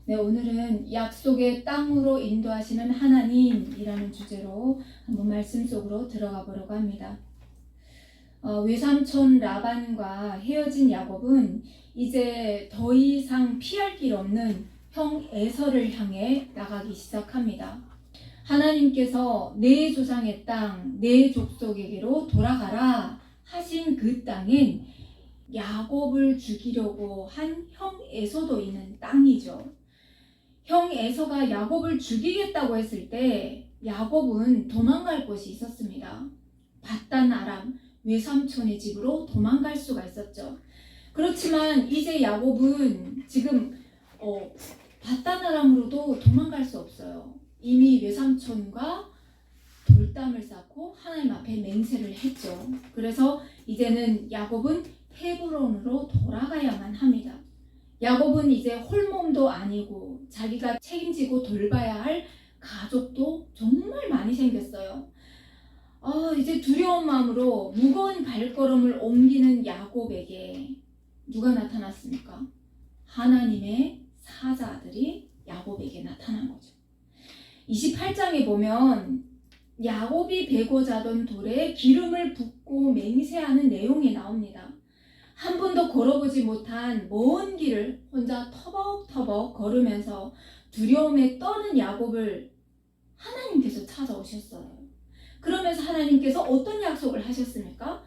네, 오늘은 약속의 땅으로 인도하시는 하나님이라는 주제로 한번 말씀 속으로 들어가 보려고 합니다. 외삼촌 라반과 헤어진 야곱은 이제 더 이상 피할 길 없는 형 에서를 향해 나가기 시작합니다. 하나님께서 내 조상의 땅, 내 족속에게로 돌아가라 하신 그 땅은 야곱을 죽이려고 한 형 에서도 있는 땅이죠. 형 에서가 야곱을 죽이겠다고 했을 때 야곱은 도망갈 곳이 있었습니다. 밧단 아람 외삼촌의 집으로 도망갈 수가 있었죠. 그렇지만 이제 야곱은 지금 밧단 아람으로도 도망갈 수 없어요. 이미 외삼촌과 돌담을 쌓고 하나님 앞에 맹세를 했죠. 그래서 이제는 야곱은 헤브론으로 돌아가야만 합니다. 야곱은 이제 홀몸도 아니고 자기가 책임지고 돌봐야 할 가족도 정말 많이 생겼어요. 이제 두려운 마음으로 무거운 발걸음을 옮기는 야곱에게 누가 나타났습니까? 하나님의 사자들이 야곱에게 나타난 거죠. 28장에 보면 야곱이 베고 자던 돌에 기름을 붓고 맹세하는 내용이 나옵니다. 한 번도 걸어보지 못한 먼 길을 혼자 터벅터벅 걸으면서 두려움에 떠는 야곱을 하나님께서 찾아오셨어요. 그러면서 하나님께서 어떤 약속을 하셨습니까?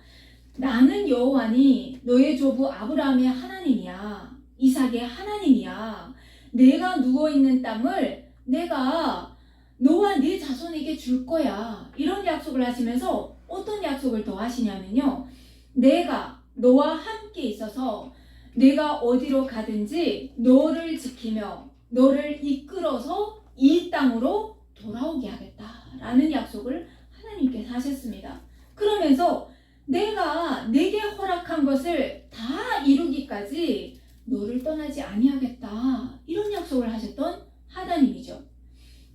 나는 여호와니 너의 조부 아브라함의 하나님이야. 이삭의 하나님이야. 내가 누워있는 땅을 내가 너와 네 자손에게 줄 거야. 이런 약속을 하시면서 어떤 약속을 더 하시냐면요. 내가 너와 함께 있어서 내가 어디로 가든지 너를 지키며 너를 이끌어서 이 땅으로 돌아오게 하겠다라는 약속을 하나님께서 하셨습니다. 그러면서 내가 내게 허락한 것을 다 이루기까지 너를 떠나지 아니하겠다 이런 약속을 하셨던 하나님이죠.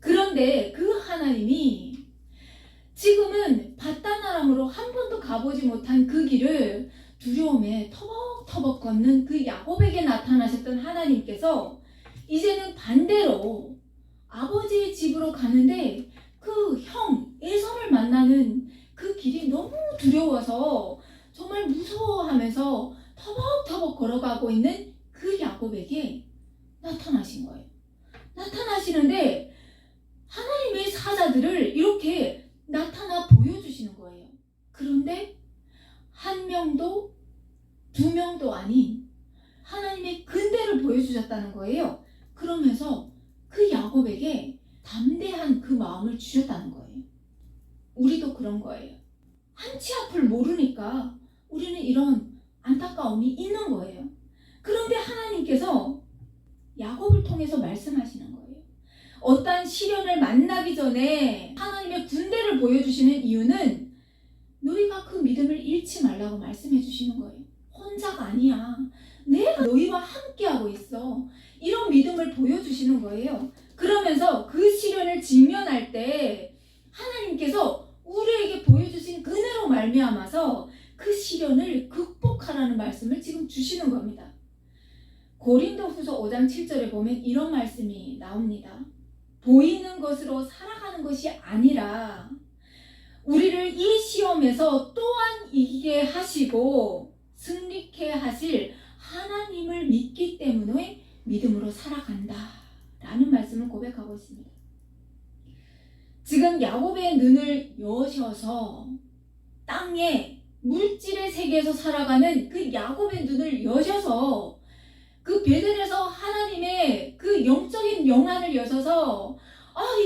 그런데 그 하나님이 지금은 밧단 아람으로 한 번도 가보지 못한 그 길을 두려움에 터벅터벅 걷는 그 야곱에게 나타나셨던 하나님께서 이제는 반대로 아버지의 집으로 가는데 그 형 에서를 만나는 그 길이 너무 두려워서 정말 무서워하면서 터벅터벅 걸어가고 있는 그 야곱에게 나타나신 거예요. 나타나시는데 하나님의 사자들을 이렇게 나타나 보여주시는 거예요. 그런데 한 명도 두 명도 아닌 하나님의 근대를 보여주셨다는 거예요. 그러면서 그 야곱에게 담대한 그 마음을 주셨다는 거예요. 우리도 그런 거예요. 한치 앞을 모르니까 우리는 이런 안타까움이 있는 거예요. 그런데 하나님께서 야곱을 통해서 말씀하시는 거예요. 어떠한 시련을 만나기 전에 하나님의 군대를 보여주시는 이유는 너희가 그 믿음을 잃지 말라고 말씀해 주시는 거예요. 혼자가 아니야. 내가 너희와 함께하고 있어. 이런 믿음을 보여주시는 거예요. 그러면서 그 시련을 직면할 때 하나님께서 우리에게 보여주신 은혜로 말미암아서 그 시련을 극복하라는 말씀을 지금 주시는 겁니다. 고린도후서 5장 7절에 보면 이런 말씀이 나옵니다. 보이는 것으로 살아가는 것이 아니라 우리를 이 시험에서 또한 이기게 하시고 승리케 하실 하나님을 믿기 때문에 믿음으로 살아간다 라는 말씀을 고백하고 있습니다. 지금 야곱의 눈을 여셔서 땅에 물질의 세계에서 살아가는 그 야곱의 눈을 여셔서 그 베델에서 하나님의 그 영적인 영안을 여셔서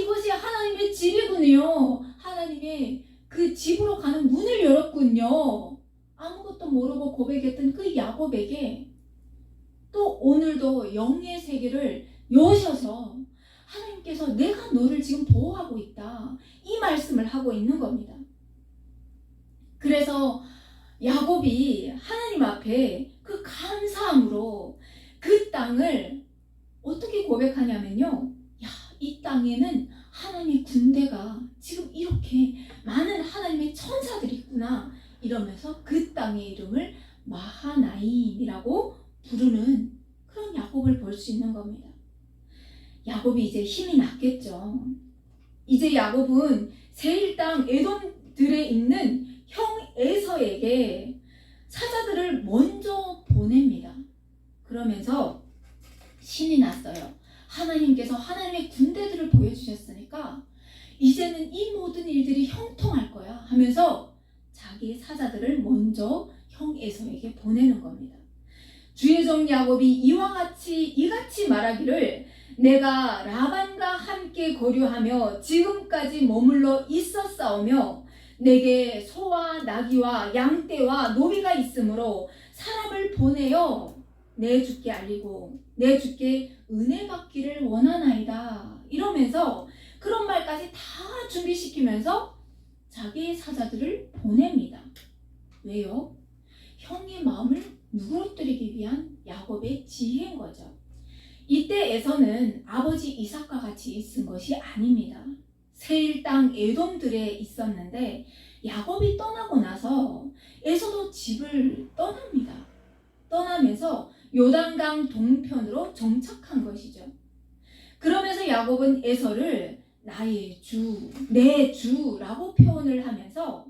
이것이 하나님의 집이군요. 하나님의 그 집으로 가는 문을 열었군요. 아무것도 모르고 고백했던 그 야곱에게 또 오늘도 영의 세계를 여셔서 하나님께서 내가 너를 지금 보호하고 있다. 이 말씀을 하고 있는 겁니다. 그래서 야곱이 하나님 앞에 그 감사함으로 그 땅을 어떻게 고백하냐면요. 이 땅에는 하나님의 군대가 지금 이렇게 많은 하나님의 천사들이 있구나 이러면서 그 땅의 이름을 마하나임이라고 부르는 그런 야곱을 볼 수 있는 겁니다. 야곱이 이제 힘이 났겠죠. 이제 야곱은 세일 땅 에돔들에 있는 형 에서에게 사자들을 먼저 보냅니다. 그러면서 신이 났어요. 하나님께서 하나님의 군대들을 보여주셨으니까 이제는 이 모든 일들이 형통할 거야 하면서 자기 사자들을 먼저 형 에서에게 보내는 겁니다. 주의 종 야곱이 이같이 말하기를 내가 라반과 함께 거류하며 지금까지 머물러 있었사오며 내게 소와 나귀와 양떼와 노비가 있으므로 사람을 보내어 내 주께 알리고 내 주께 은혜 받기를 원하나이다. 이러면서 그런 말까지 다 준비시키면서 자기의 사자들을 보냅니다. 왜요? 형의 마음을 누그러뜨리기 위한 야곱의 지혜인 거죠. 이때 에서는 아버지 이삭과 같이 있은 것이 아닙니다. 세일 땅 에돔들에 있었는데 야곱이 떠나고 나서 에서도 집을 떠납니다. 떠나면서 요단강 동편으로 정착한 것이죠. 그러면서 야곱은 에서를 나의 주, 내 주라고 표현을 하면서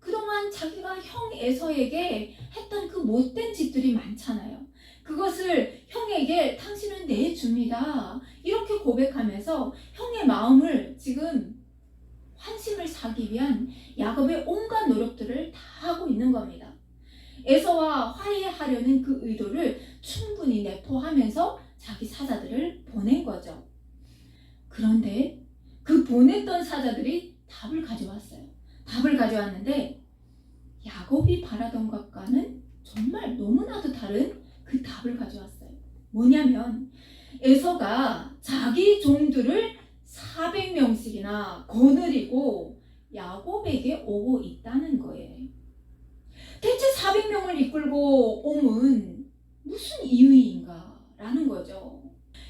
그동안 자기가 형 에서에게 했던 그 못된 짓들이 많잖아요. 그것을 형에게 당신은 내 주입니다. 이렇게 고백하면서 형의 마음을 지금 환심을 사기 위한 야곱의 온갖 노력들을 다 하고 있는 겁니다. 에서와 화해하려는 그 의도를 충분히 내포하면서 자기 사자들을 보낸 거죠. 그런데 그 보냈던 사자들이 답을 가져왔어요. 답을 가져왔는데 야곱이 바라던 것과는 정말 너무나도 다른 그 답을 가져왔어요. 뭐냐면 에서가 자기 종들을 400명씩이나 거느리고 야곱에게 오고 있다는 거예요. 대체 400명을 이끌고 옴은 무슨 이유인가 라는 거죠.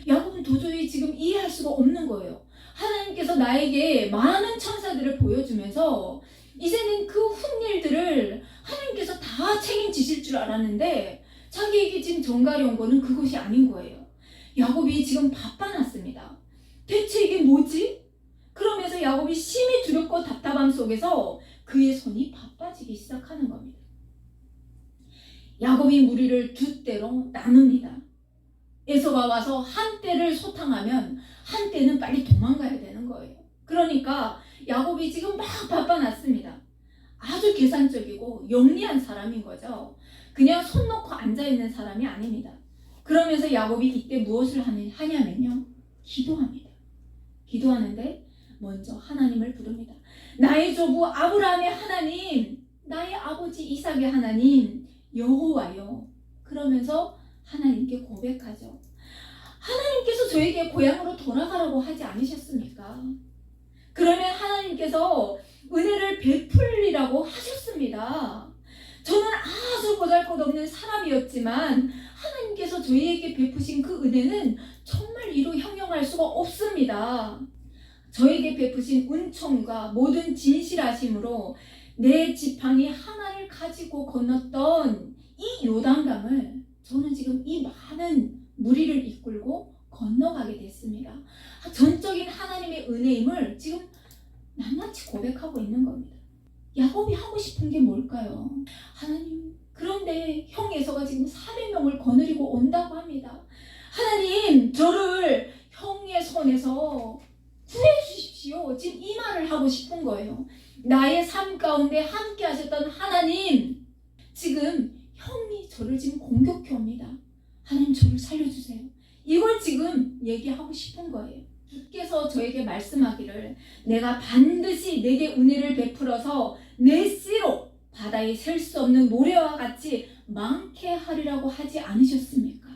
야곱은 도저히 지금 이해할 수가 없는 거예요. 하나님께서 나에게 많은 천사들을 보여주면서 이제는 그 훗일들을 하나님께서 다 책임지실 줄 알았는데 자기에게 지금 전갈이 온 거는 그것이 아닌 거예요. 야곱이 지금 바빠놨습니다. 대체 이게 뭐지? 그러면서 야곱이 심히 두렵고 답답함 속에서 그의 손이 바빠지기 시작하는 겁니다. 야곱이 무리를 두 떼로 나눕니다. 에서가 와서 한 떼를 소탕하면 한 떼는 빨리 도망가야 되는 거예요. 그러니까 야곱이 지금 막 바빠놨습니다. 아주 계산적이고 영리한 사람인 거죠. 그냥 손 놓고 앉아있는 사람이 아닙니다. 그러면서 야곱이 이때 무엇을 하냐면요. 기도합니다. 기도하는데 먼저 하나님을 부릅니다. 나의 조부 아브라함의 하나님, 나의 아버지 이삭의 하나님, 여호와요. 그러면서 하나님께 고백하죠. 하나님께서 저에게 고향으로 돌아가라고 하지 않으셨습니까? 그러면 하나님께서 은혜를 베풀리라고 하셨습니다. 저는 아주 보잘것없는 사람이었지만 하나님께서 저희에게 베푸신 그 은혜는 정말 이루 형용할 수가 없습니다. 저에게 베푸신 은총과 모든 진실하심으로 내 지팡이 하나를 가지고 건넜던 이 요단강을 저는 지금 이 많은 무리를 이끌고 건너가게 됐습니다. 전적인 하나님의 은혜임을 지금 낱낱이 고백하고 있는 겁니다. 야곱이 하고 싶은 게 뭘까요? 하나님, 그런데 형 에서가 지금 400명을 거느리고 온다고 합니다. 하나님, 저를 형의 손에서 구해 주십시오. 지금 이 말을 하고 싶은 거예요. 나의 삶 가운데 함께 하셨던 하나님, 지금 형이 저를 지금 공격해 옵니다. 하나님, 저를 살려주세요. 이걸 지금 얘기하고 싶은 거예요. 주께서 저에게 말씀하기를 내가 반드시 내게 은혜를 베풀어서 내 씨로 바다에 셀 수 없는 모래와 같이 많게 하리라고 하지 않으셨습니까?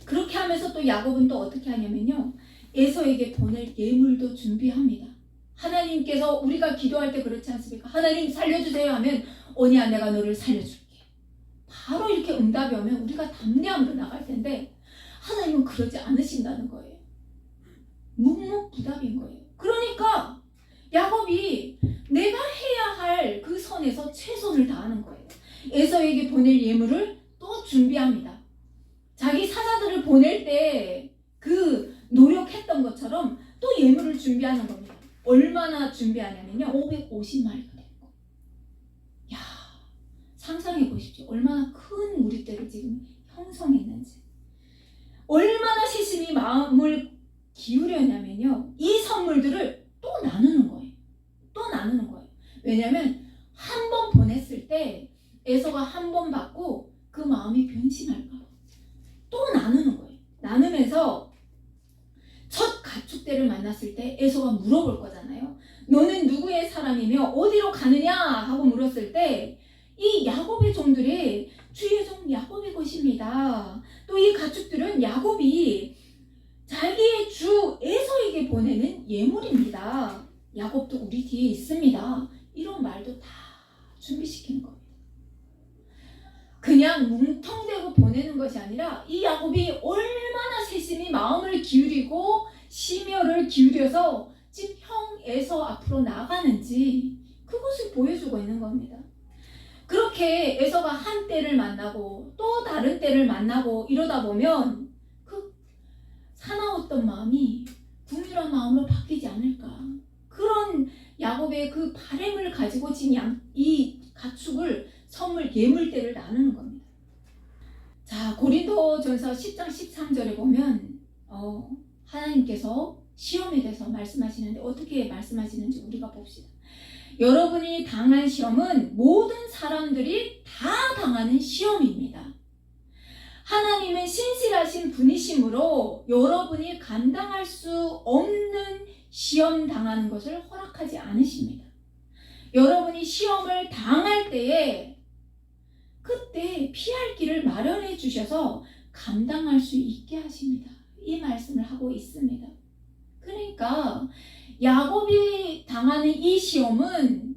그렇게 하면서 또 야곱은 또 어떻게 하냐면요. 에서에게 보낼 예물도 준비합니다. 하나님께서 우리가 기도할 때 그렇지 않습니까? 하나님 살려주세요 하면 오니야 내가 너를 살려줄게. 바로 이렇게 응답이 오면 우리가 담대함으로 나갈 텐데 하나님은 그러지 않으신다는 거예요. 묵묵부답인 거예요. 그러니까 야곱이 내가 해야 할 그 선에서 최선을 다하는 거예요. 에서에게 보낼 예물을 또 준비합니다. 자기 사자들을 보낼 때 그 준비하는 겁니다. 얼마나 준비하냐면요. 550마리가 되는 거예요. 야, 상상해 보십시오. 얼마나 큰 무리떼를 지금 형성했는지. 얼마나 세심히 마음을 기울였냐면요. 이 선물들을 또 나누는 거예요. 또 나누는 거예요. 왜냐면 한 번 보냈을 때 에서가 한 번 받고 그 마음이 변심할까 봐. 또 나누는 거예요. 나누면서 첫 가축대를 만났을 때 에서가 물어볼 거잖아요. 너는 누구의 사람이며 어디로 가느냐 하고 물었을 때 이 야곱의 종들이 주의 종 야곱의 것입니다. 또 이 가축들은 야곱이 자기의 주 에서에게 보내는 예물입니다. 야곱도 우리 뒤에 있습니다. 이런 말도 다 준비시키는 겁니다. 그냥 뭉텅대고 보내는 것이 아니라 이 야곱이 얼마나 세심히 마음을 기울이고 심혈을 기울여서 지금 형 에서 앞으로 나가는지 그것을 보여주고 있는 겁니다. 그렇게 에서가 한 때를 만나고 또 다른 때를 만나고 이러다 보면 그 사나웠던 마음이 궁휼한 마음으로 바뀌지 않을까. 그런 야곱의 그 바램을 가지고 지금 이 가축을 선물 예물대를 나누는 겁니다. 자, 고린도전서 10장 13절에 보면 하나님께서 시험에 대해서 말씀하시는데 어떻게 말씀하시는지 우리가 봅시다. 여러분이 당한 시험은 모든 사람들이 다 당하는 시험입니다. 하나님은 신실하신 분이시므로 여러분이 감당할 수 없는 시험 당하는 것을 허락하지 않으십니다. 여러분이 시험을 당할 때에 그때 피할 길을 마련해 주셔서 감당할 수 있게 하십니다. 이 말씀을 하고 있습니다. 그러니까 야곱이 당하는 이 시험은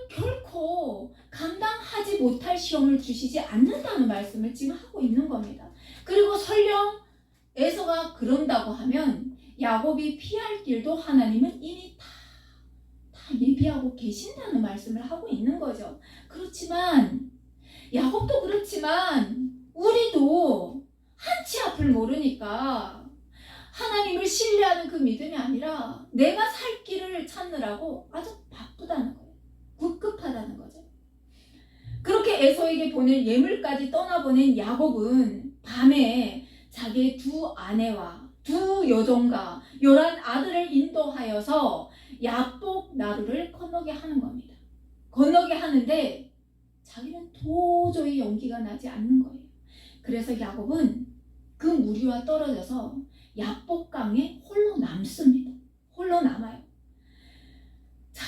결코 감당하지 못할 시험을 주시지 않는다는 말씀을 지금 하고 있는 겁니다. 그리고 설령 에서가 그런다고 하면 야곱이 피할 길도 하나님은 이미 다 예비하고 계신다는 말씀을 하고 있는 거죠. 그렇지만 야곱도 그렇지만 우리도 한치 앞을 모르니까 하나님을 신뢰하는 그 믿음이 아니라 내가 살 길을 찾느라고 아주 바쁘다는 거예요. 급급하다는 거죠. 그렇게 에서에게 보낼 예물까지 떠나보낸 야곱은 밤에 자기의 두 아내와 두 여종과 11 아들을 인도하여서 야복 나루를 건너게 하는 겁니다. 건너게 하는데 자기는 도저히 용기가 나지 않는 거예요. 그래서 야곱은 그 무리와 떨어져서 야복강에 홀로 남습니다. 홀로 남아요. 자,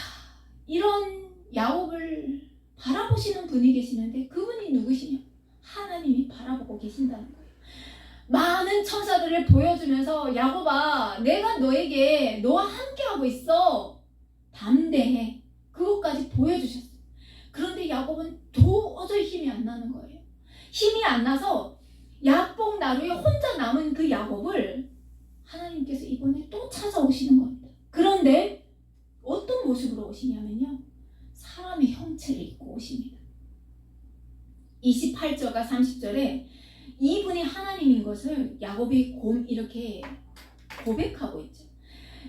이런 야곱을 바라보시는 분이 계시는데 그분이 누구시냐? 하나님이 바라보고 계신다는 거예요. 많은 천사들을 보여주면서 야곱아, 내가 너와 함께하고 있어. 담대해. 그것까지 보여주셨어요. 그런데 야곱은 도저히 힘이 안 나는 거예요. 힘이 안 나서 야복 나루에 혼자 남은 그 야곱을 하나님께서 이번에 또 찾아오시는 겁니다. 그런데 어떤 모습으로 오시냐면요. 사람의 형체를 입고 오십니다. 28절과 30절에 이분이 하나님인 것을 야곱이 이렇게 고백하고 있죠.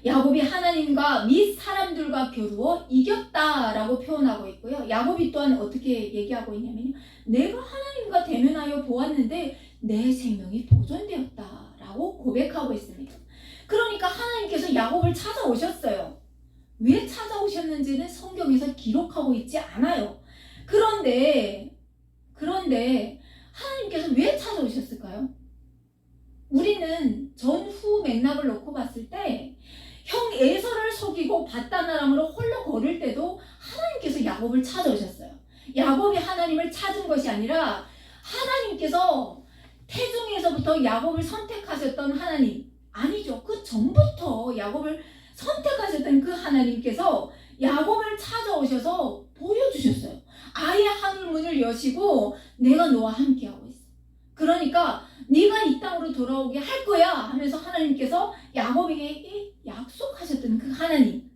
야곱이 하나님과 및 사람들과 겨루어 이겼다라고 표현하고 있고요. 야곱이 또한 어떻게 얘기하고 있냐면요. 내가 하나님과 대면하여 보았는데 내 생명이 보존되었다라고 고백하고 있습니다. 그러니까 하나님께서 야곱을 찾아오셨어요. 왜 찾아오셨는지는 성경에서 기록하고 있지 않아요. 그런데 하나님께서 왜 찾아오셨을까요? 우리는 전후 맥락을 놓고 봤을 때 형 에서를 속이고 밧단아람으로 홀로 걸을 때도 하나님께서 야곱을 찾아오셨어요. 야곱이 하나님을 찾은 것이 아니라 하나님께서 태중에서부터 야곱을 선택하셨던 하나님, 아니죠. 그 전부터 야곱을 선택하셨던 그 하나님께서 야곱을 찾아오셔서 보여주셨어요. 아예 하늘문을 여시고 내가 너와 함께하고 있어. 그러니까 네가 이 땅으로 돌아오게 할 거야 하면서 하나님께서 야곱에게 약속하셨던 그 하나님.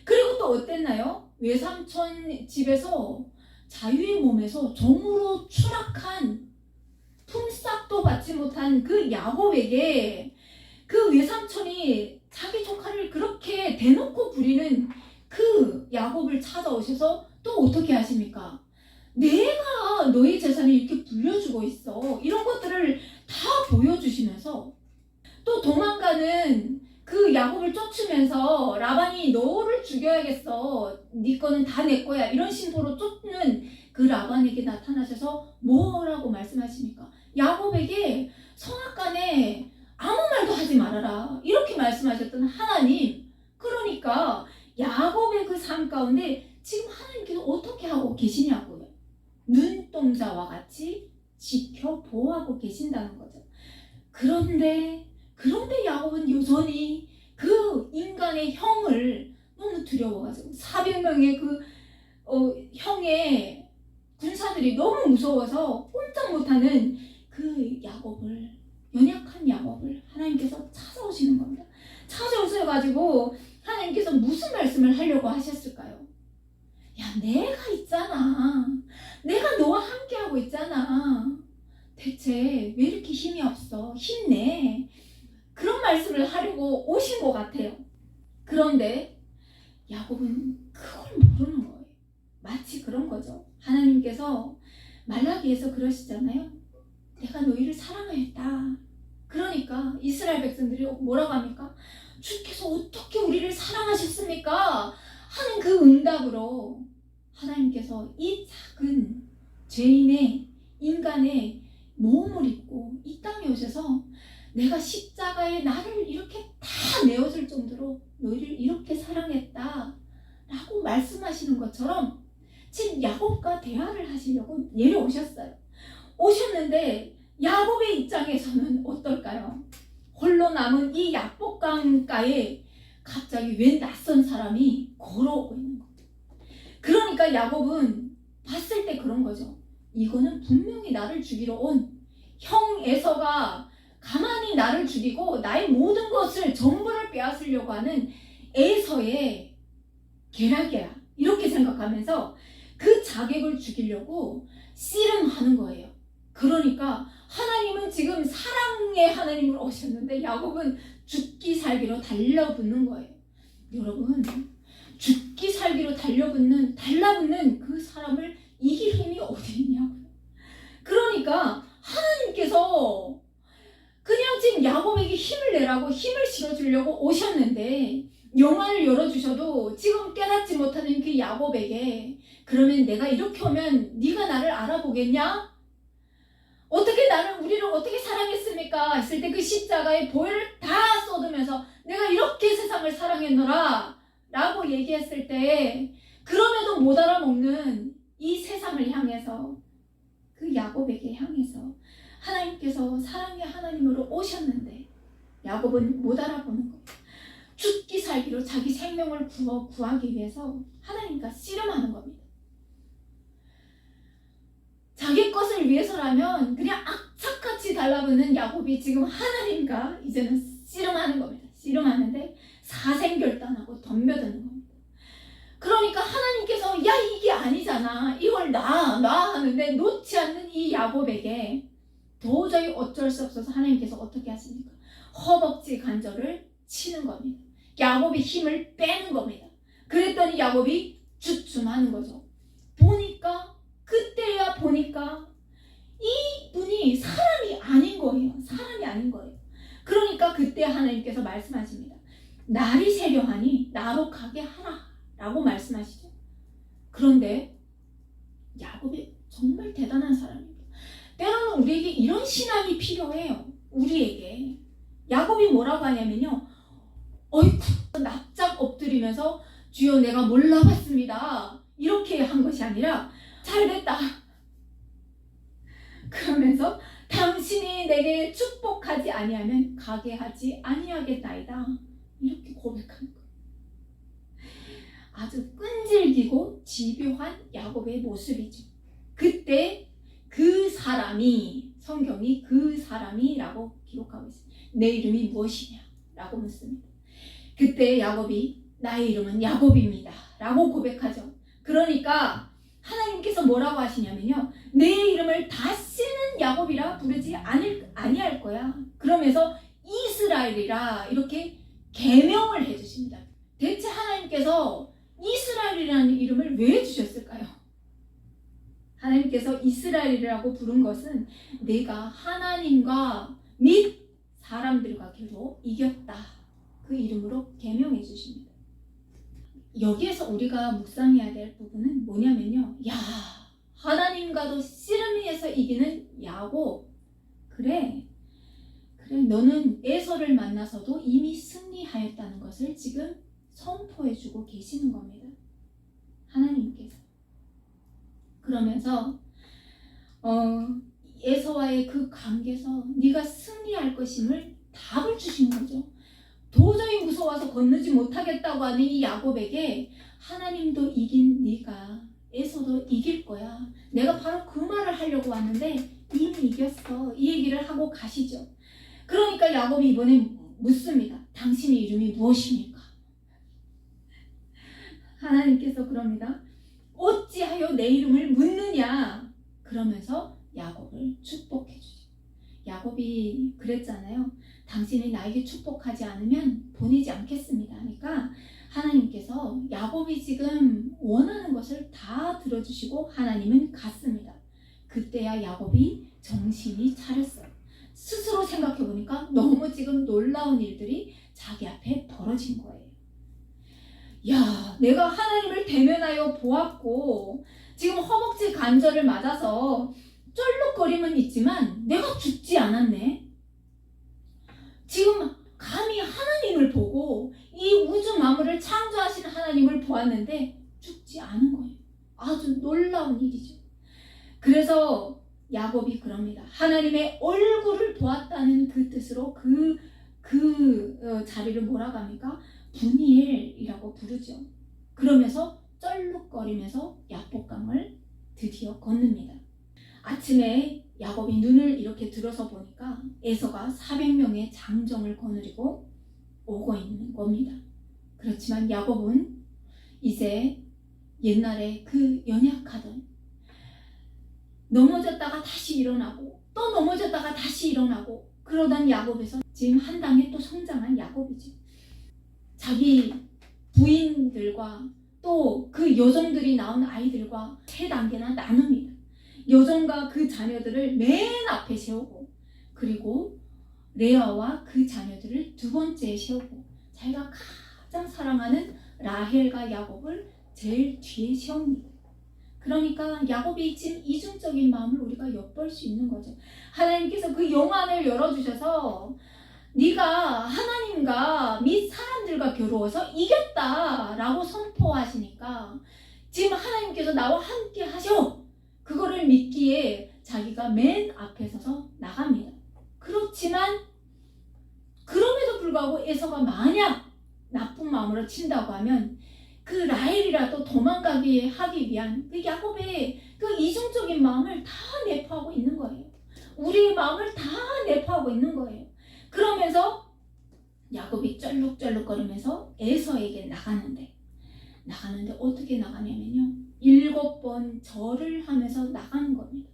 그리고 또 어땠나요? 외삼촌 집에서 자유의 몸에서 종으로 추락한 품삯도 받지 못한 그 야곱에게 그 외삼촌이 자기 조카를 그렇게 대놓고 부리는 그 야곱을 찾아오셔서 또 어떻게 하십니까? 내가 너의 재산을 이렇게 불려주고 있어. 이런 것들을 다 보여주시면서 또 도망가는 그 야곱을 쫓으면서 라반이 너를 죽여야겠어. 네 거는 다 내 거야. 이런 신호로 쫓는 그 라반에게 나타나셔서 뭐라고 말씀하십니까? 야곱에게 성악간에 아무 말도 하지 말아라. 이렇게 말씀하셨던 하나님. 그러니까 야곱의 그 삶 가운데 지금 하나님께서 어떻게 하고 계시냐고요. 눈동자와 같이 지켜보호하고 계신다는 거죠. 그런데 야곱은 여전히 그 인간의 형을 너무 두려워가지고 400명의 그 형의 군사들이 너무 무서워서 꼼짝 못하는 그 야곱을, 연약한 야곱을 하나님께서 찾아오시는 겁니다. 찾아오셔가지고 하나님께서 무슨 말씀을 하려고 하셨을까요? 야, 내가 있잖아. 내가 너와 함께하고 있잖아. 대체 왜 이렇게 힘이 없어? 힘내. 그런 말씀을 하려고 오신 것 같아요. 그런데 야곱은 그걸 모르는 거예요. 마치 그런 거죠. 하나님께서 말라기에서 그러시잖아요. 내가 너희를 사랑하였다. 그러니까 이스라엘 백성들이 뭐라고 합니까? 주께서 어떻게 우리를 사랑하셨습니까? 하는 그 응답으로 하나님께서 이 작은 죄인의 인간의 몸을 입고 이 땅에 오셔서 내가 십자가에 나를 이렇게 다 내어줄 정도로 너희를 이렇게 사랑했다 라고 말씀하시는 것처럼 지금 야곱과 대화를 하시려고 내려오셨어요. 오셨는데 야곱의 입장에서는 어떨까요? 홀로 남은 이 야복강가에 갑자기 웬 낯선 사람이 걸어오고 있는 거예요. 그러니까 야곱은 봤을 때 그런 거죠. 이거는 분명히 나를 죽이러 온 형 에서가 가만히 나를 죽이고 나의 모든 것을 전부를 빼앗으려고 하는 에서의 계략이야. 이렇게 생각하면서 그 자객을 죽이려고 씨름하는 거예요. 그러니까 하나님은 지금 사랑의 하나님으로 오셨는데 야곱은 죽기 살기로 달라붙는 거예요. 여러분, 죽기 살기로 달라붙는 그 사람을 이길 힘이 어디 있냐고요. 그러니까 하나님께서 그냥 지금 야곱에게 힘을 내라고 힘을 실어주려고 오셨는데 영안을 열어주셔도 지금 깨닫지 못하는 그 야곱에게 그러면 내가 이렇게 오면 네가 나를 알아보겠냐? 어떻게 우리를 어떻게 사랑했습니까? 했을 때 그 십자가의 보혈을 다 쏟으면서 내가 이렇게 세상을 사랑했노라 라고 얘기했을 때 그럼에도 못 알아먹는 이 세상을 향해서 그 야곱에게 향해서 하나님께서 사랑의 하나님으로 오셨는데 야곱은 못 알아보는 거예요. 죽기 살기로 자기 생명을 구하기 위해서 하나님과 씨름하는 겁니다. 자기 것을 위해서라면 그냥 악착같이 달라붙는 야곱이 지금 하나님과 이제는 씨름하는 겁니다. 씨름하는데 사생결단하고 덤벼드는 겁니다. 그러니까 하나님께서 야 이게 아니잖아. 이걸 놔 하는데 놓지 않는 이 야곱에게 도저히 어쩔 수 없어서 하나님께서 어떻게 하십니까? 허벅지 관절을 치는 겁니다. 야곱의 힘을 빼는 겁니다. 그랬더니 야곱이 주춤하는 거죠. 그때야 보니까 이분이 사람이 아닌 거예요. 사람이 아닌 거예요. 그러니까 그때 하나님께서 말씀하십니다. 날이 새려하니 나로 가게 하라 라고 말씀하시죠. 그런데 야곱이 정말 대단한 사람입니다. 때로는 우리에게 이런 신앙이 필요해요. 우리에게. 야곱이 뭐라고 하냐면요. 어이쿠 납작 엎드리면서 주여 내가 몰라봤습니다. 이렇게 한 것이 아니라 잘됐다. 그러면서 당신이 내게 축복하지 아니하면 가게 하지 아니하겠나이다. 이렇게 고백하는 거예요. 아주 끈질기고 집요한 야곱의 모습이죠. 그때 그 사람이 성경이 그 사람이라고 기록하고 있습니다. 내 이름이 무엇이냐? 라고 묻습니다. 그때 야곱이 나의 이름은 야곱입니다. 라고 고백하죠. 그러니까 하나님께서 뭐라고 하시냐면요. 내 이름을 다시는 야곱이라 부르지 아니할 거야. 그러면서 이스라엘이라 이렇게 계명을 해주십니다. 대체 하나님께서 이스라엘이라는 이름을 왜 주셨을까요? 하나님께서 이스라엘이라고 부른 것은 내가 하나님과 및 사람들과 겨루 이겼다. 그 이름으로 계명해 주십니다. 여기에서 우리가 묵상해야 될 부분은 뭐냐면요. 야, 하나님과도 씨름에서 이기는 야곱. 그래 너는 에서를 만나서도 이미 승리하였다는 것을 지금 선포해 주고 계시는 겁니다. 하나님께서. 그러면서 에서와의 그 관계에서 네가 승리할 것임을 답을 주신 거죠. 도저히 무서워서 건너지 못하겠다고 하는 이 야곱에게 하나님도 이긴 네가 에서도 이길 거야. 내가 바로 그 말을 하려고 왔는데 이미 이겼어. 이 얘기를 하고 가시죠. 그러니까 야곱이 이번에 묻습니다. 당신의 이름이 무엇입니까? 하나님께서 그럽니다. 어찌하여 내 이름을 묻느냐? 그러면서 야곱을 축복해 주죠. 야곱이 그랬잖아요. 당신이 나에게 축복하지 않으면 보내지 않겠습니다. 그러니까 하나님께서 야곱이 지금 원하는 것을 다 들어주시고 하나님은 갔습니다. 그때야 야곱이 정신이 차렸어요. 스스로 생각해보니까 너무 지금 놀라운 일들이 자기 앞에 벌어진 거예요. 야, 내가 하나님을 대면하여 보았고 지금 허벅지 관절을 맞아서 쩔룩거림은 있지만 내가 죽지 않았네. 지금 감히 하나님을 보고 이 우주 만물을 창조하신 하나님을 보았는데 죽지 않은 거예요. 아주 놀라운 일이죠. 그래서 야곱이 그럽니다. 하나님의 얼굴을 보았다는 그 뜻으로 자리를 뭐라고 합니까? 분이엘이라고 부르죠. 그러면서 쩔룩거리면서 야복강을 드디어 건넙니다. 아침에 야곱이 눈을 이렇게 들어서 보니까 에서가 400명의 장정을 거느리고 오고 있는 겁니다. 그렇지만 야곱은 이제 옛날에 그 연약하던 넘어졌다가 다시 일어나고 또 넘어졌다가 다시 일어나고 그러던 야곱에서 지금 한 당에 또 성장한 야곱이지. 자기 부인들과 또 그 여종들이 낳은 아이들과 3단계나 나눕니다. 여종과 그 자녀들을 맨 앞에 세우고 그리고 레아와 그 자녀들을 2번째에 세우고 자기가 가장 사랑하는 라헬과 야곱을 제일 뒤에 세웁니다. 그러니까 야곱이 지금 이중적인 마음을 우리가 엿볼 수 있는 거죠. 하나님께서 그 영안을 열어주셔서 네가 하나님과 및 사람들과 겨루어서 이겼다라고 선포하시니까 지금 하나님께서 나와 함께 하셔. 그거를 믿기에 자기가 맨 앞에 서서 나갑니다. 그렇지만 그럼에도 불구하고 에서가 만약 나쁜 마음으로 친다고 하면 그 라헬이라도 도망가게 하기 위한 그 야곱의 그 이중적인 마음을 다 내포하고 있는 거예요. 우리의 마음을 다 내포하고 있는 거예요. 그러면서 야곱이 쩔룩쩔룩거리면서 에서에게 나가는데 어떻게 나가냐면요. 7번 절을 하면서 나가는 겁니다.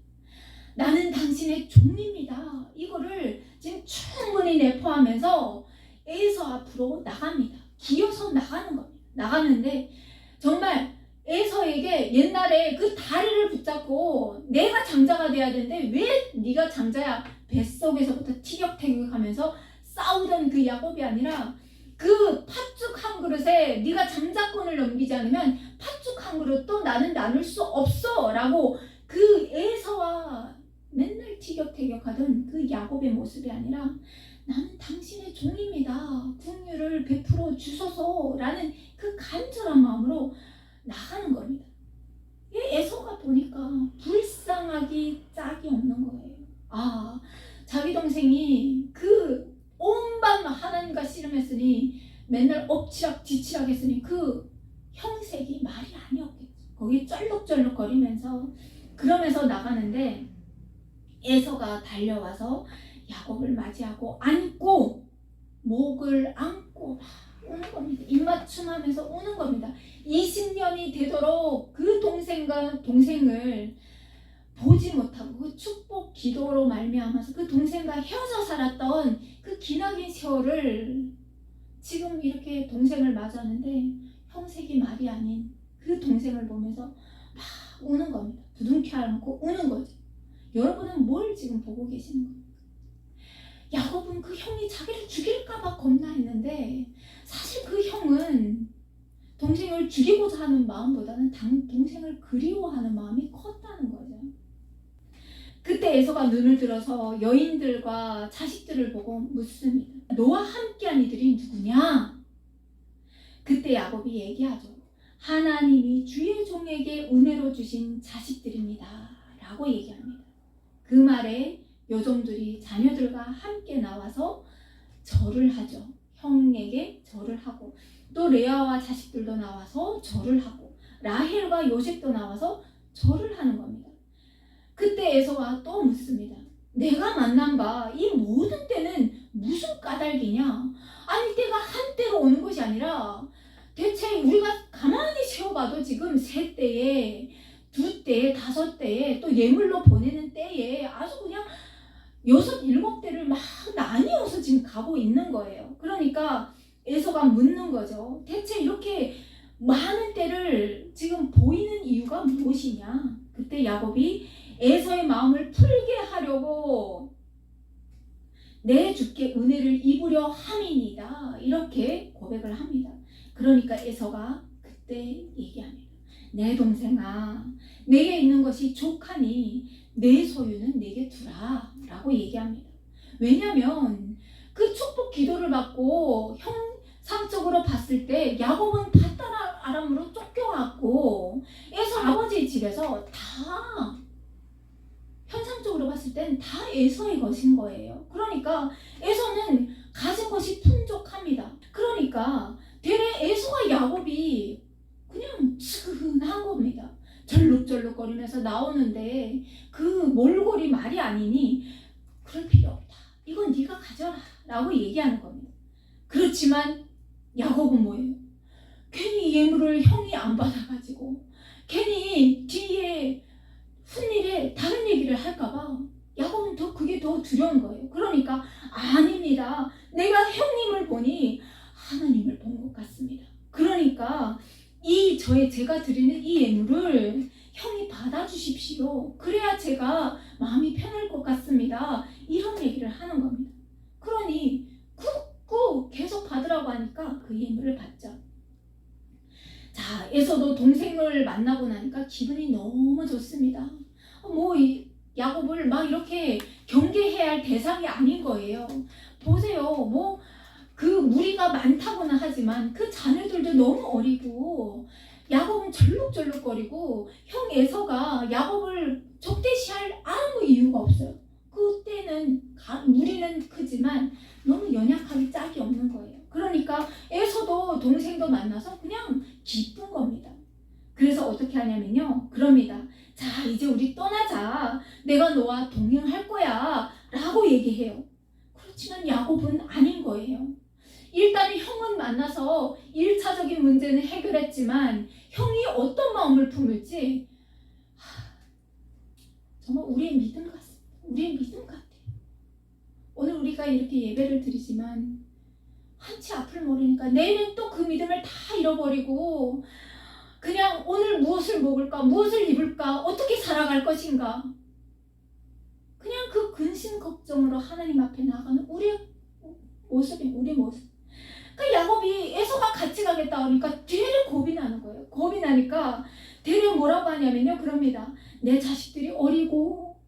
나는 당신의 종입니다. 이거를 지금 충분히 내포하면서 에서 앞으로 나갑니다. 기어서 나가는 겁니다. 나가는데 정말 에서에게 옛날에 그 다리를 붙잡고 내가 장자가 돼야 되는데 왜 네가 장자야? 뱃속에서부터 티격태격하면서 싸우던 그 야곱이 아니라 그 팥죽 한 그릇에 네가 장자권을 넘기지 않으면 팥죽 한 그릇도 나는 나눌 수 없어 라고 그 에서와 맨날 티격태격하던 그 야곱의 모습이 아니라 나는 당신의 종입니다. 긍휼을 베풀어 주소서 라는 그 간절한 마음으로 나가는 겁니다. 에서가 보니까 불쌍하기 짝이 없는 거예요. 아, 자기 동생이 그 온밤 하나님과 씨름했으니 맨날 엎치락 뒤치락 했으니 그 형색이 말이 아니었겠죠. 거기 쩔룩쩔룩거리면서 그러면서 나가는데 에서가 달려와서 야곱을 맞이하고 안고 목을 안고 막 우는 겁니다. 입맞춤하면서 우는 겁니다. 20년이 되도록 그 동생을 보지 못하고 그 축복 기도로 말미암아서 그 동생과 헤어져 살았던 그 그 기나긴 세월을 지금 이렇게 동생을 맞았는데 형색이 말이 아닌 그 동생을 보면서 막 우는 겁니다. 부둥켜 안고 우는 거죠. 여러분은 뭘 지금 보고 계시는 겁니까? 야곱은 그 형이 자기를 죽일까봐 겁나했는데 사실 그 형은 동생을 죽이고자 하는 마음보다는 동생을 그리워하는 마음이 컸다는 거죠. 그때 에서가 눈을 들어서 여인들과 자식들을 보고 묻습니다. 너와 함께한 이들이 누구냐? 그때 야곱이 얘기하죠. 하나님이 주의 종에게 은혜로 주신 자식들입니다 라고 얘기합니다. 그 말에 여종들이 자녀들과 함께 나와서 절을 하죠. 형에게 절을 하고 또 레아와 자식들도 나와서 절을 하고 라헬과 요셉도 나와서 절을 하는 겁니다. 그때 에서가 또 묻습니다. 내가 만난 바 이 모든 때는 무슨 까닭이냐? 아니 때가 한때로 오는 것이 아니라 대체 우리가 가만히 세어봐도 지금 3때에 2때, 5때에 또 예물로 보내는 때에 아주 그냥 6, 7대를 막 나뉘어서 지금 가고 있는 거예요. 그러니까 에서가 묻는 거죠. 대체 이렇게 많은 때를 지금 보이는 이유가 무엇이냐? 그때 야곱이 에서의 마음을 풀게 하려고 내 주께 은혜를 입으려 함이니이다 이렇게 고백을 합니다. 그러니까 에서가 그때 얘기합니다. 내 동생아, 내게 있는 것이 족하니 내 소유는 내게 두라 라고 얘기합니다. 왜냐하면 그 축복 기도를 받고 형상적으로 봤을 때 야곱은 paddan 아람으로 쫓겨왔고 에서 아버지 집에서 다 현상적으로 봤을 땐 다 에서의 것인 거예요. 그러니까 에서는 가진 것이 풍족합니다. 그러니까 되레 에서와 야곱이 그냥 측은한 겁니다. 절룩절룩거리면서 나오는데 그 몰골이 말이 아니니 그럴 필요 없다. 이건 네가 가져라 라고 얘기하는 겁니다. 그렇지만 야곱은 뭐예요? 괜히 예물을 형이 안 받아가지고 괜히 뒤에 훗일에 다른 얘기를 할까봐 야곱은 그게 더 두려운 거예요. 그러니까 아닙니다. 내가 형님을 보니 하나님을 본 것 같습니다. 그러니까 제가 드리는 이 예물을 형이 받아주십시오. 그래야 제가 마음이 편할 것 같습니다. 이런 얘기를 하는 겁니다. 그러니 꾹꾹 계속 받으라고 하니까 그 예물을 받죠. 자, 에서도 동생을 만나고 나니까 기분이 너무 좋습니다. 야곱을 막 이렇게 경계해야 할 대상이 아닌 거예요. 보세요. 그 무리가 많다고는 하지만 그 자녀들도 너무 어리고 야곱은 절룩절룩거리고 형 에서가 야곱을 적대시할 아무 이유가 없어요. 그때는 무리는 크지만 너무 연약하기 짝이 없는 거예요. 그러니까 에서도 동생도 만나서 그냥 기쁜 겁니다. 그래서 어떻게 하냐면요. 그럽니다. 자, 이제 우리 떠나자. 내가 너와 동행할 거야 라고 얘기해요. 그렇지만 야곱은 아닌 거예요. 일단 형은 만나서 1차적인 문제는 해결했지만 형이 어떤 마음을 품을지 정말 우리의 믿음 같습니다. 우리의 믿음 같아요. 오늘 우리가 이렇게 예배를 드리지만 한치 앞을 모르니까 내일은 또 그 믿음을 다 잃어버리고 그냥 오늘 무엇을 먹을까, 무엇을 입을까, 어떻게 살아갈 것인가 그냥 그 근심 걱정으로 하나님 앞에 나아가는 우리 모습. 그러니까 야곱이 에서가 같이 가겠다 하니까 되레 겁이 나는 거예요. 겁이 나니까 되레 뭐라고 하냐면요. 그럽니다. 내 자식들이 어리고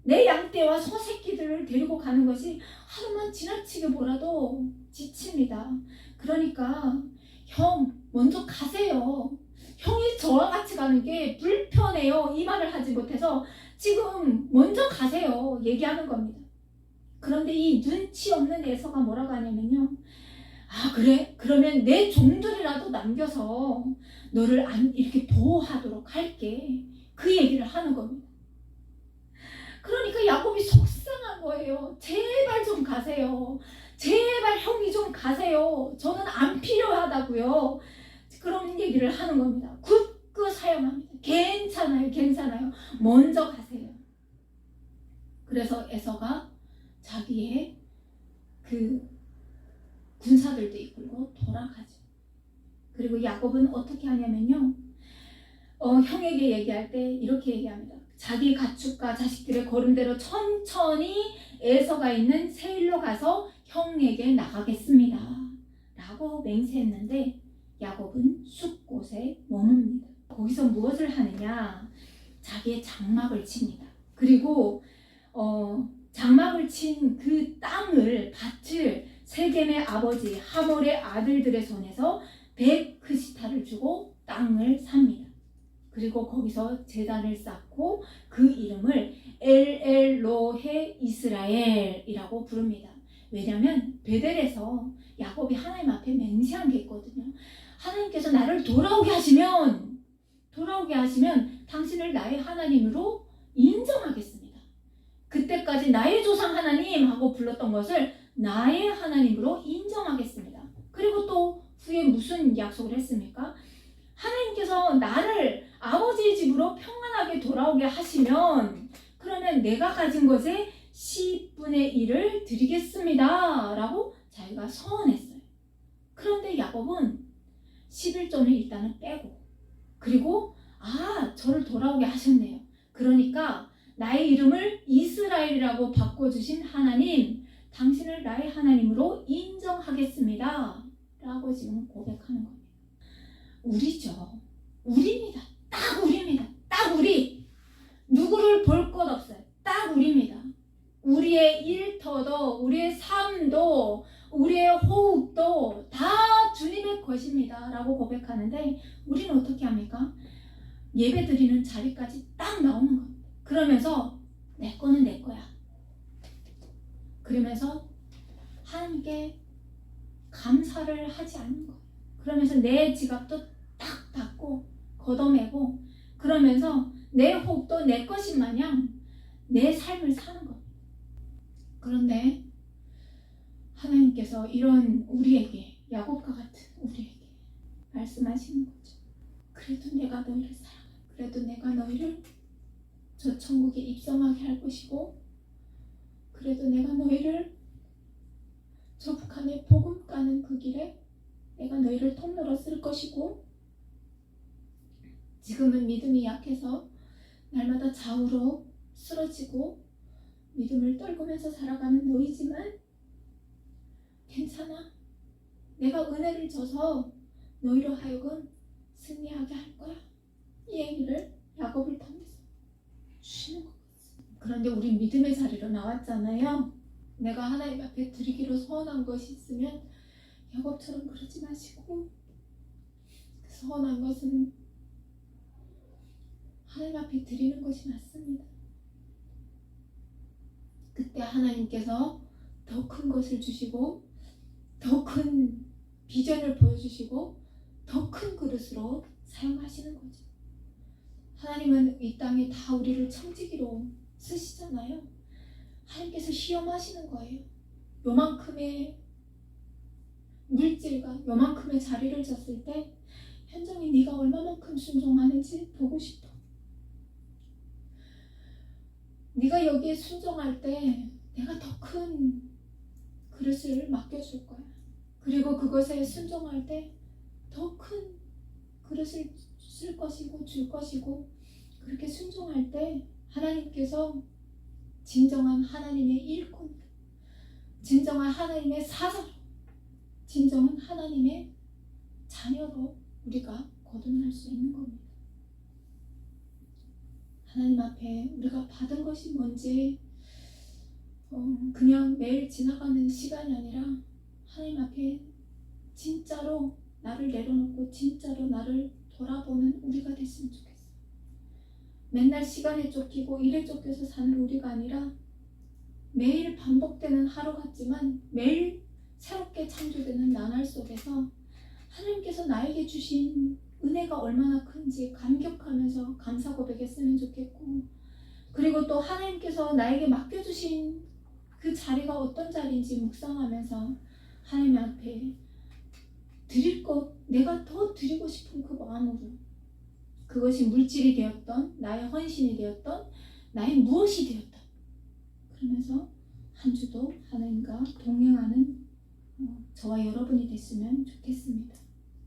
내 양떼와 소새끼들을 데리고 가는 것이 하루만 지나치게 보라도 지칩니다. 그러니까 형 먼저 가세요. 형이 저와 같이 가는 게 불편해요. 이 말을 하지 못해서 지금 먼저 가세요. 얘기하는 겁니다. 그런데 이 눈치 없는 에서가 뭐라고 하냐면요. 아 그래? 그러면 내 종들이라도 남겨서 너를 이렇게 보호하도록 할게. 그 얘기를 하는 겁니다. 그러니까 야곱이 속상한 거예요. 제발 좀 가세요. 제발 형이 좀 가세요. 저는 안 필요하다고요. 그런 얘기를 하는 겁니다. 굳고 사용합니다. 괜찮아요. 먼저 가세요. 그래서 에서가 자기의 그 그 군사들도 이끌고 돌아가죠. 그리고 야곱은 어떻게 하냐면요. 형에게 얘기할 때 이렇게 얘기합니다. 자기 가축과 자식들의 걸음대로 천천히 에서가 있는 세일로 가서 형에게 나가겠습니다. 라고 맹세했는데 야곱은 숲곳에 머뭅니다. 거기서 무엇을 하느냐? 자기의 장막을 칩니다. 그리고 장막을 친 그 땅을 밭을 세겜의 아버지 하몰의 아들들의 손에서 100크시타를 주고 땅을 삽니다. 그리고 거기서 제단을 쌓고 그 이름을 엘엘로헤 이스라엘이라고 부릅니다. 왜냐하면 베델에서 야곱이 하나님 앞에 맹세한 게 있거든요. 하나님께서 나를 돌아오게 하시면 당신을 나의 하나님으로 인정하겠습니다. 그때까지 나의 조상 하나님 하고 불렀던 것을 나의 하나님으로 인정하겠습니다. 그리고 또 후에 무슨 약속을 했습니까? 하나님께서 나를 아버지의 집으로 평안하게 돌아오게 하시면 그러면 내가 가진 것의 10분의 1을 드리겠습니다 라고 자기가 서원했어요. 그런데 야곱은 11조는 일단은 빼고, 그리고 저를 돌아오게 하셨네요. 그러니까 나의 이름을 이스라엘이라고 바꿔주신 하나님, 당신을 나의 하나님으로 인정하겠습니다 라고 지금 고백하는 겁니다. 우리죠. 우리입니다. 딱 우리입니다. 딱 우리. 누구를 볼 것 없어요. 딱 우리입니다. 우리의 일터도, 우리의 삶도, 우리의 호흡도 다 주님의 것입니다 라고 고백하는데, 우리는 어떻게 합니까? 예배 드리는 자리까지 딱 나오는 겁니다. 그러면서 내 거는 내 거야. 그러면서 하나님께 감사를 하지 않는 거예요. 그러면서 내 지갑도 딱 닫고 걷어매고, 그러면서 내 호흡도 내 것인 마냥 내 삶을 사는 겁니다. 그런데 하나님께서 이런 우리에게, 야곱과 같은 우리에게 말씀하시는 거죠. 그래도 내가 너희를 사랑해. 그래도 내가 너희를 저 천국에 입성하게 할 것이고, 그래도 내가 너희를 저 북한에 복음 가는 그 길에 내가 너희를 통로로 쓸 것이고, 지금은 믿음이 약해서 날마다 좌우로 쓰러지고 믿음을 떨구면서 살아가는 너희지만 괜찮아. 내가 은혜를 줘서 너희로 하여금 승리하게 할 거야. 이 얘기를 야곱을 통해서 주시는 것 같습니다. 그런데 우리 믿음의 자리로 나왔잖아요. 내가 하나님 앞에 드리기로 소원한 것이 있으면 야곱처럼 그러지 마시고, 그 소원한 것은 하나님 앞에 드리는 것이 맞습니다. 그때 하나님께서 더 큰 것을 주시고, 더 큰 비전을 보여주시고, 더 큰 그릇으로 사용하시는 거죠. 하나님은 이 땅에 다 우리를 청지기로 쓰시잖아요. 하나님께서 시험하시는 거예요. 요만큼의 물질과 요만큼의 자리를 졌을 때 현정이 네가 얼마만큼 순종하는지 보고 싶어. 네가 여기에 순종할 때 내가 더 큰 그릇을 맡겨줄 거야. 그리고 그것에 순종할 때 더 큰 그릇을 쓸 것이고 줄 것이고, 그렇게 순종할 때 하나님께서 진정한 하나님의 일꾼, 진정한 하나님의 사자로, 진정한 하나님의 자녀로 우리가 거듭날 수 있는 겁니다. 하나님 앞에 우리가 받은 것이 뭔지 그냥 매일 지나가는 시간이 아니라 하나님 앞에 진짜로 나를 내려놓고 진짜로 나를 돌아보는 우리가 됐으면 좋겠어요. 맨날 시간에 쫓기고 일에 쫓겨서 사는 우리가 아니라 매일 반복되는 하루 같지만 매일 새롭게 창조되는 나날 속에서 하나님께서 나에게 주신 은혜가 얼마나 큰지 감격하면서 감사 고백했으면 좋겠고, 그리고 또 하나님께서 나에게 맡겨주신 그 자리가 어떤 자리인지 묵상하면서 하나님 앞에 드릴 것, 내가 더 드리고 싶은 그 마음으로, 그것이 물질이 되었던, 나의 헌신이 되었던, 나의 무엇이 되었던, 그러면서 한 주도 하나님과 동행하는 저와 여러분이 됐으면 좋겠습니다.